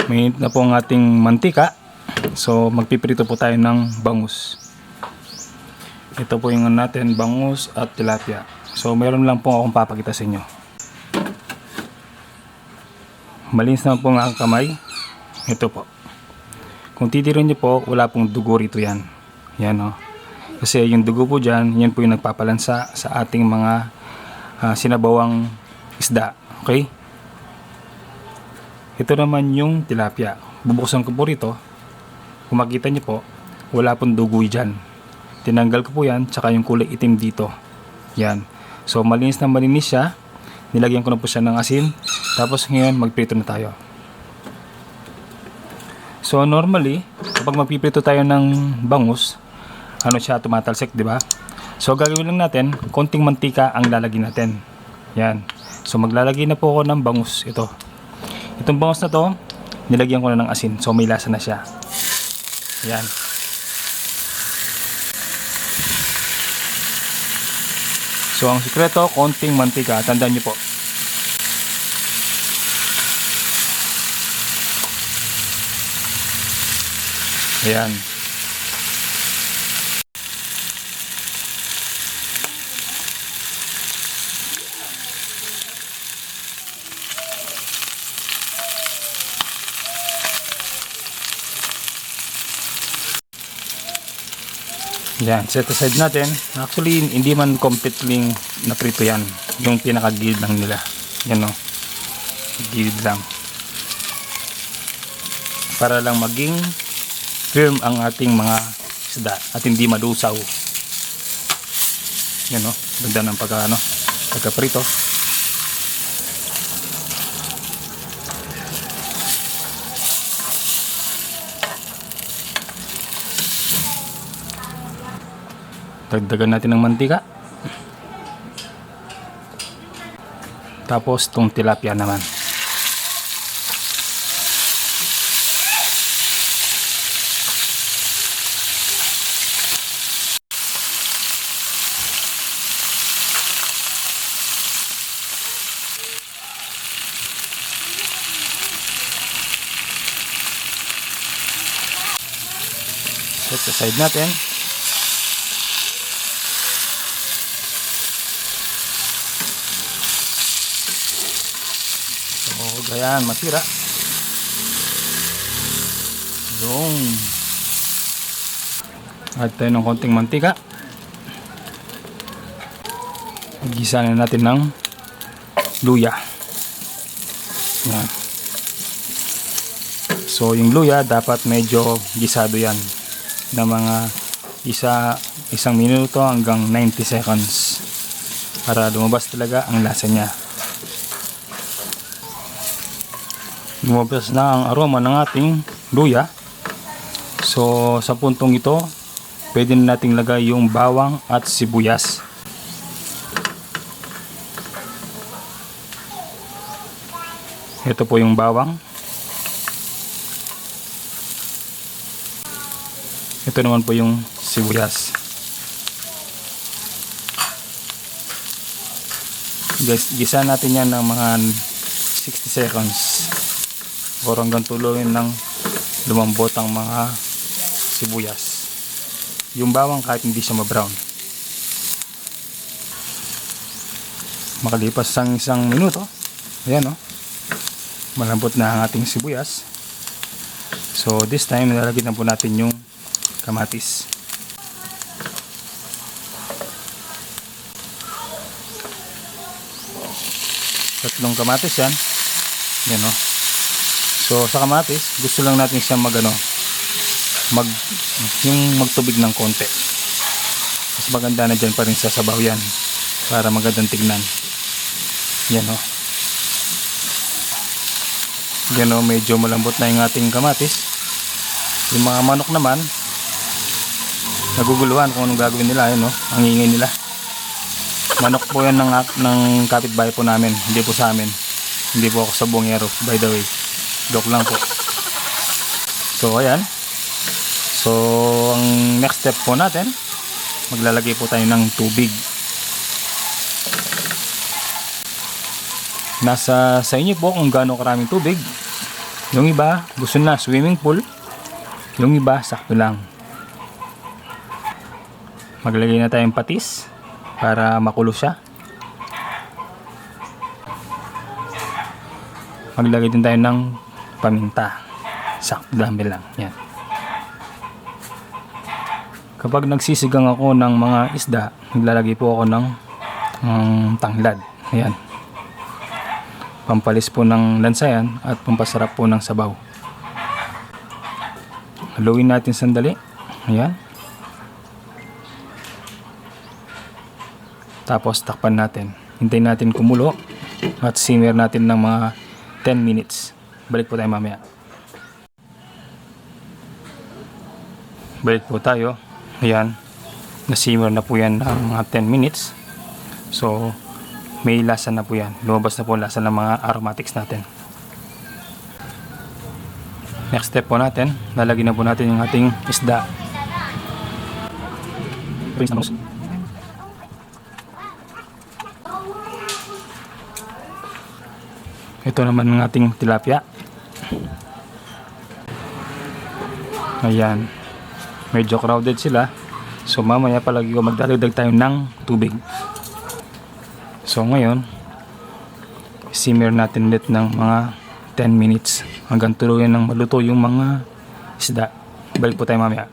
Mainit na po ang ating mantika. So magpiprito po tayo ng bangus. Ito po yung natin, bangus at tilapia. So meron lang po akong papakita sa inyo. Malinis na po ang aking kamay. Ito po. Kung titirin nyo po, wala pong dugo rito yan. Yan o. Kasi yung dugo po dyan, yan po yung nagpapalansa sa ating mga sinabawang isda. Okay? Ito naman yung tilapia. Bubuksan ko po rito. Kung makita nyo po, wala pong dugo dyan. Tinanggal ko po yan, tsaka yung kulay itim dito. Yan. So malinis na malinis siya. Nilagyan ko na po siya ng asin. Tapos ngayon, magprito na tayo. So normally, kapag magpiprito tayo ng bangus, ano siya, tumatalsik, di ba? So gagawin lang natin, konting mantika ang lalagyan natin. Yan. So maglalagay na po ako ng bangus. Ito. Itong bangus na to, nilagyan ko na ng asin. So may lasa na siya. Yan. So ang sikreto, konting mantika. Tandaan niyo po. Ayan. Yan, set aside natin. Actually, hindi man completely naprito yan. Yung pinaka-gilid lang nila. Yan o. Gilid lang. Para lang maging firm ang ating mga isda at hindi madusaw. Yan o. Ganda ng pagka-prito. Dagdagan natin ng mantika. Tapos itong tilapia naman. Set aside natin. Ayan, masira. Yung add tayo ng konting mantika. Gisa na natin ng luya. Ayan. So yung luya dapat medyo gisado yan na mga isang minuto hanggang 90 seconds para lumabas talaga ang lasa niya. Lumabas na ang aroma ng ating luya. So sa puntong ito, pwede na nating lagay yung bawang at sibuyas. Ito po yung bawang. Ito naman po yung sibuyas. Gisa natin yan ng mga 60 seconds. O hanggang tuluyin ng lumambot ang mga sibuyas. Yung bawang kahit hindi siya ma-brown. Makalipas ang isang minuto, ayan o, malambot na ang ating sibuyas. So this time nilalagyan na po natin yung kamatis. Tatlong kamatis yan. Yan o. So sa kamatis, gusto lang natin siyang yung magtubig ng konti. Mas maganda na dyan pa rin sa sabaw yan para magandang tignan. Yan o. Yan o, medyo malambot na yung ating kamatis. Yung mga manok naman, naguguluhan kung anong gagawin nila. Yan o, ang ingay nila. Manok po yan ng kapitbahay po namin, hindi po sa amin. Hindi po ako sa bungero, by the way. Joke lang po. So ayan. So ang next step po natin, maglalagay po tayo ng tubig. Nasa sa inyo po kung gaano karaming tubig. Yung iba, gusto na swimming pool. Yung iba, sakto lang. Maglagay na tayong patis para makulo siya. Maglagay din tayo ng paminta. Sakto lang. Yan. Kapag nagsisigang ako ng mga isda, naglalagay po ako ng tanglad. Ayan. Pampalis po ng lansa yan at pampasarap po ng sabaw. Haluin natin sandali. Ayan. Tapos takpan natin. Hintayin natin kumulo at simmer natin ng mga 10 minutes. Balik po tayo mamaya. Balik po tayo. Ayan. Nasimmer na po yan ng mga 10 minutes. So, may lasa na po yan. Lumabas na po lasa ng mga aromatics natin. Next step po natin, lalagyan na po natin yung ating isda. Ito naman ang ating tilapia. Ayan. Medyo crowded sila. So mamaya palagi ko magdadagdag tayo ng tubig. So ngayon, simmer natin ulit ng mga 10 minutes hanggang tuluyan ng maluto yung mga isda. Balik po tayo mamaya.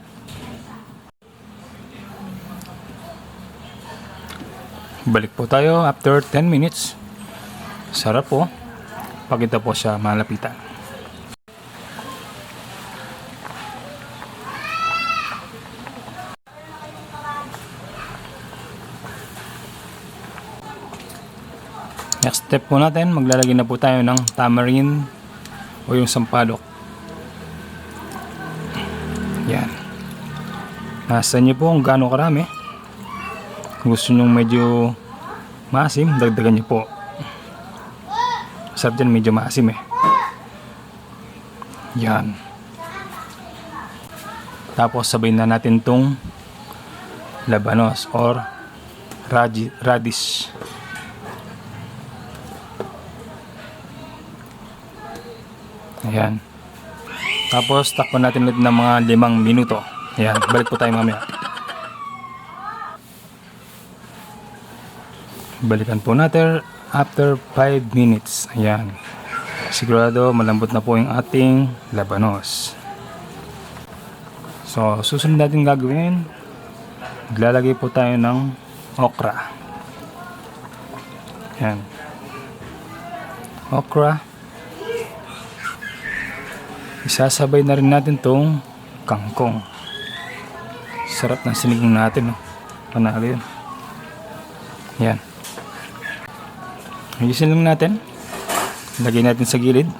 Balik po tayo after 10 minutes. Sarap po. Pakita po siya malapitan. Next step po natin, maglalagay na po tayo ng tamarind o yung sampalok. Yan. Nasa nyo po kung gaano karami. Kung gusto nyo medyo maasim, dagdagan nyo po. Sarap dyan, medyo maasim eh. Yan. Tapos sabay na natin tong labanos or radish. Ayan. Tapos takpan natin ulit ng mga 5 minuto. Ayan, balik po tayo mamaya. Balikan po natin after 5 minutes. Ayan. Sigurado malambot na po yung ating labanos. So, susunod natin gagawin, maglalagay po tayo ng okra. Ayan. Okra. Isasabay na rin natin tong kangkong. Sarap ng sinigang natin, no? Panalo yun. Ayan. Ayusin lang natin. Lagay natin sa gilid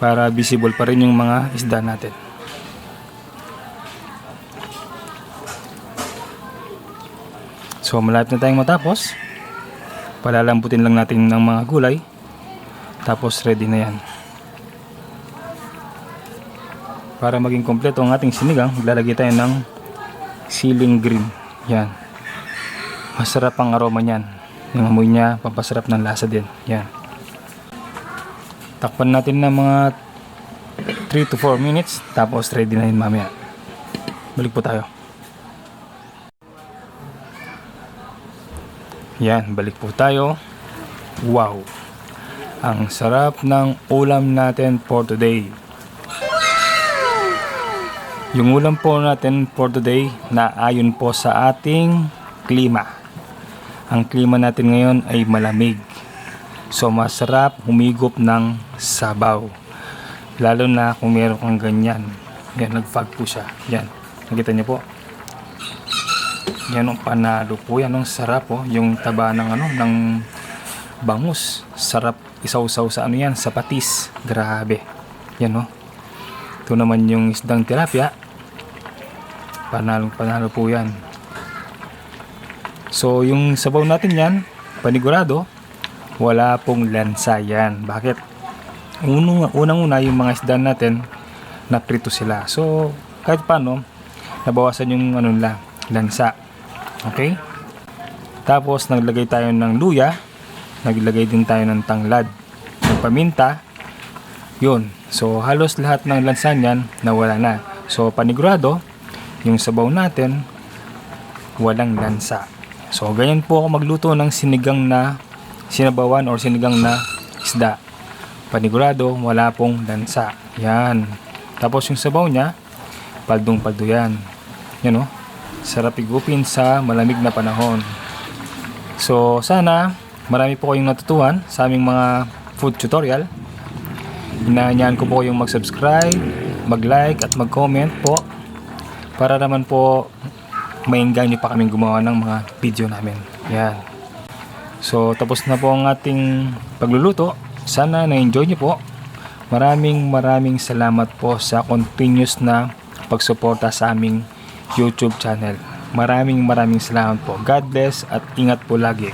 para visible pa rin yung mga isda natin. So malapit na tayong matapos. Palalambutin lang natin ng mga gulay. Tapos ready na yan. Para maging kompleto ang ating sinigang, maglalagay tayo ng siling green. Yan. Masarap ang aroma niyan. Yung amoy niya, pampasarap ng lasa din. Yan. Takpan natin ng mga 3 to 4 minutes. Tapos ready na yun mamaya. Balik po tayo. Yan, balik po tayo. Wow! Ang sarap ng ulam natin for today. Yung ulam po natin for today na ayon po sa ating klima. Ang klima natin ngayon ay malamig. So masarap humigop ng sabaw. Lalo na kung meron kang ganyan. Yan, nag-fog po siya. Yan, nakita niyo po. Yan ang panalo po. Yan ang sarap po. Yung taba ng ng bangus. Sarap isaw-saw sa yan, sa patis. Grabe. Yan o. Ito naman yung isdang tilapia. Panalo po yan. So yung sabaw natin yan, panigurado, wala pong lansa yan. Bakit? Unang-una yung mga isda natin, naprito sila. So kahit paano, nabawasan yung lansa. Okay? Tapos naglagay tayo ng luya, naglagay din tayo ng tanglad, ng paminta, Yun. So, halos lahat ng lansa niyan nawala na. So, panigurado, yung sabaw natin, walang lansa. So, ganyan po ako magluto ng sinigang na sinabawan or sinigang na isda. Panigurado, wala pong lansa. Yan. Tapos yung sabaw niya, paldong-paldo yan. Yan o. Sarap igupin sa malamig na panahon. So, sana marami po kayong natutuhan sa aming mga food tutorial. Inaanyahan ko po kayong mag-subscribe, mag-like at mag-comment po para naman po mainggan nyo pa kaming gumawa ng mga video namin. Yan. So, tapos na po ang ating pagluluto. Sana na-enjoy nyo po. Maraming salamat po sa continuous na pagsuporta sa aming YouTube channel. Maraming salamat po. God bless at ingat po lagi.